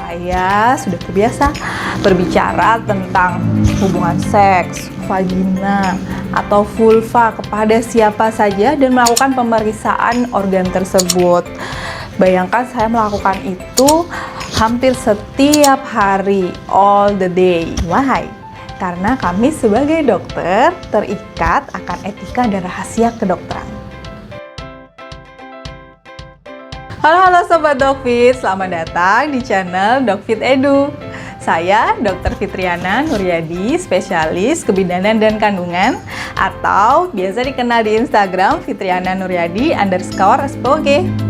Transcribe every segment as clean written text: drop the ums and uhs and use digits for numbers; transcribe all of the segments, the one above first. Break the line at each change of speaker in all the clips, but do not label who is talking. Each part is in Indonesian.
Saya sudah terbiasa berbicara tentang hubungan seks, vagina, atau vulva kepada siapa saja dan melakukan pemeriksaan organ tersebut. Bayangkan saya melakukan itu hampir setiap hari, all the day. Why? Karena kami sebagai dokter terikat akan etika dan rahasia kedokteran. Halo Sobat Dokfit, selamat datang di channel Dokfit Edu. Saya Dr. Fitriana Nuryadi, spesialis kebidanan dan kandungan, atau biasa dikenal di Instagram Fitriana_Nuryadi_SPOG.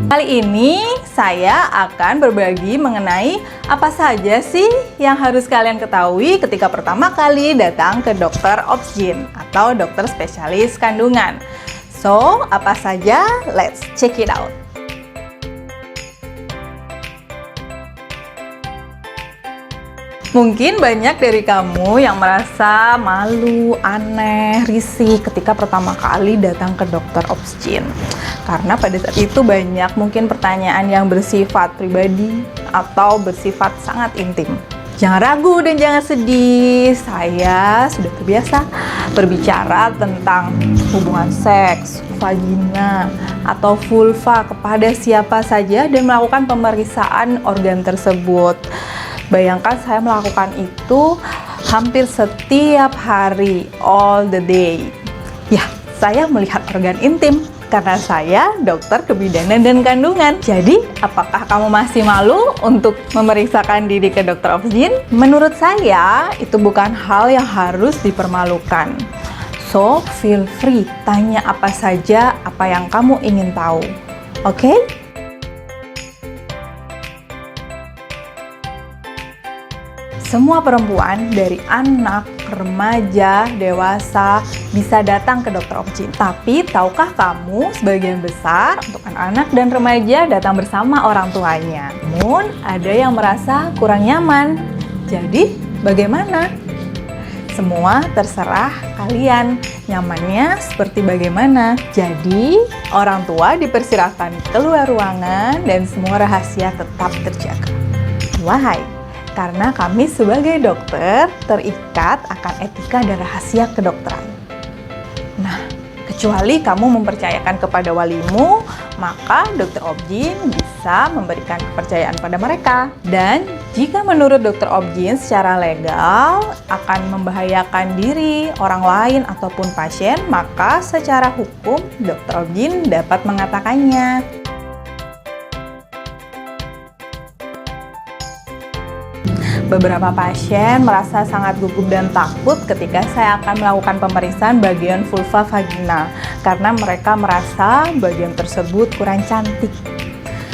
Kali ini saya akan berbagi mengenai apa saja sih yang harus kalian ketahui ketika pertama kali datang ke dokter obgyn atau dokter spesialis kandungan. So, apa saja? Let's check it out. Mungkin banyak dari kamu yang merasa malu, aneh, risih ketika pertama kali datang ke dokter obgyn. Karena pada saat itu banyak mungkin pertanyaan yang bersifat pribadi atau bersifat sangat intim. Jangan ragu dan jangan sedih, saya sudah terbiasa berbicara tentang hubungan seks, vagina, atau vulva kepada siapa saja dan melakukan pemeriksaan organ tersebut. Bayangkan saya melakukan itu hampir setiap hari, all the day. Ya, saya melihat organ intim karena saya dokter kebidanan dan kandungan. Jadi, apakah kamu masih malu untuk memeriksakan diri ke dokter obgyn? Menurut saya, itu bukan hal yang harus dipermalukan. So, feel free, tanya apa saja apa yang kamu ingin tahu. Oke? Semua perempuan dari anak, remaja, dewasa bisa datang ke dokter obgyn. Tapi tahukah kamu sebagian besar untuk anak-anak dan remaja datang bersama orang tuanya. Namun ada yang merasa kurang nyaman. Jadi bagaimana? Semua terserah kalian, nyamannya seperti bagaimana. Jadi orang tua dipersilahkan keluar ruangan dan semua rahasia tetap terjaga. Wahai, karena kami sebagai dokter terikat akan etika dan rahasia kedokteran. Nah, kecuali kamu mempercayakan kepada walimu, maka dokter obgyn bisa memberikan kepercayaan pada mereka. Dan jika menurut dokter obgyn secara legal akan membahayakan diri, orang lain, ataupun pasien, maka secara hukum dokter obgyn dapat mengatakannya. Beberapa pasien merasa sangat gugup dan takut ketika saya akan melakukan pemeriksaan bagian vulva vagina karena mereka merasa bagian tersebut kurang cantik.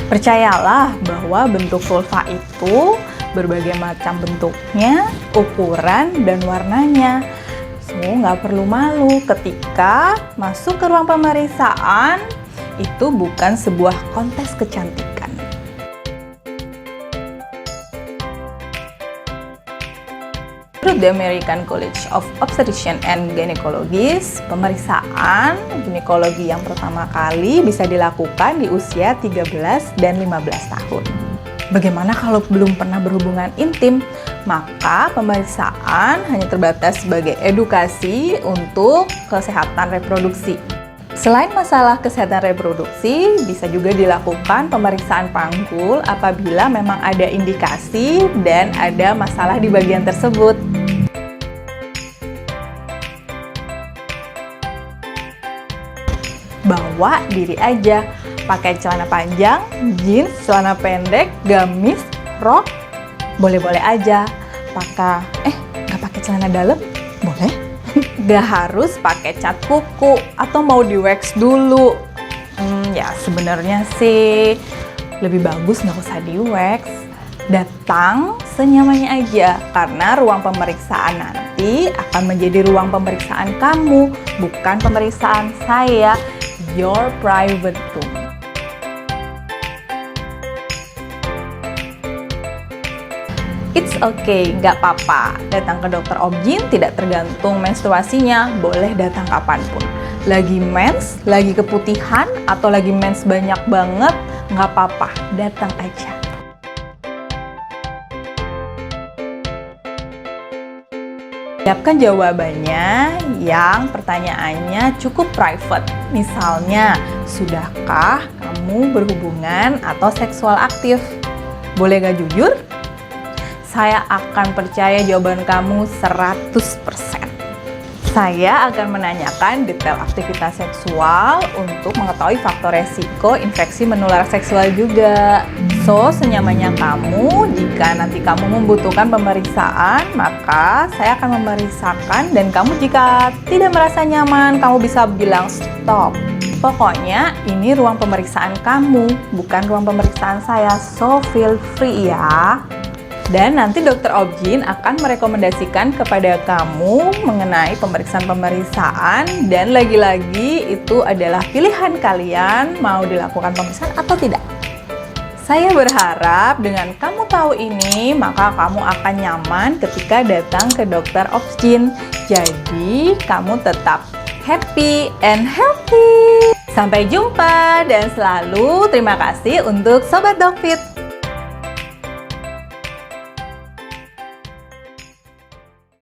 Percayalah bahwa bentuk vulva itu berbagai macam bentuknya, ukuran, dan warnanya. So, nggak perlu malu ketika masuk ke ruang pemeriksaan, itu bukan sebuah kontes kecantikan. Menurut the American College of Obstetricians and Gynecologists, pemeriksaan ginekologi yang pertama kali bisa dilakukan di usia 13 dan 15 tahun. Bagaimana kalau belum pernah berhubungan intim? Maka pemeriksaan hanya terbatas sebagai edukasi untuk kesehatan reproduksi. Selain masalah kesehatan reproduksi, bisa juga dilakukan pemeriksaan panggul apabila memang ada indikasi dan ada masalah di bagian tersebut. Bawa diri aja, pakai celana panjang, jeans, celana pendek, gamis, rok, boleh-boleh aja. Nggak pakai celana dalam, boleh. Nggak harus pakai cat kuku atau mau di wax dulu. Ya sebenarnya sih lebih bagus nggak usah di wax. Datang senyamannya aja, karena ruang pemeriksaan nanti akan menjadi ruang pemeriksaan kamu, bukan pemeriksaan saya. Your private room. It's okay, nggak apa-apa. Datang ke dokter obgyn tidak tergantung menstruasinya, boleh datang kapanpun. Lagi mens, lagi keputihan, atau lagi mens banyak banget, nggak apa-apa, datang aja. Siapkan jawabannya yang pertanyaannya cukup private. Misalnya, sudahkah kamu berhubungan atau seksual aktif? Boleh gak jujur? Saya akan percaya jawaban kamu 100%. Saya akan menanyakan detail aktivitas seksual untuk mengetahui faktor resiko infeksi menular seksual juga. So, senyamannya kamu, jika nanti kamu membutuhkan pemeriksaan, maka saya akan memeriksakan, dan kamu jika tidak merasa nyaman, kamu bisa bilang stop. Pokoknya ini ruang pemeriksaan kamu, bukan ruang pemeriksaan saya, so feel free ya. Dan nanti dokter Objin akan merekomendasikan kepada kamu mengenai pemeriksaan-pemeriksaan, dan lagi-lagi itu adalah pilihan kalian mau dilakukan pemeriksaan atau tidak. Saya berharap dengan kamu tahu ini, maka kamu akan nyaman ketika datang ke dokter Objin. Jadi, kamu tetap happy and healthy. Sampai jumpa, dan selalu terima kasih untuk Sobat Dokfit.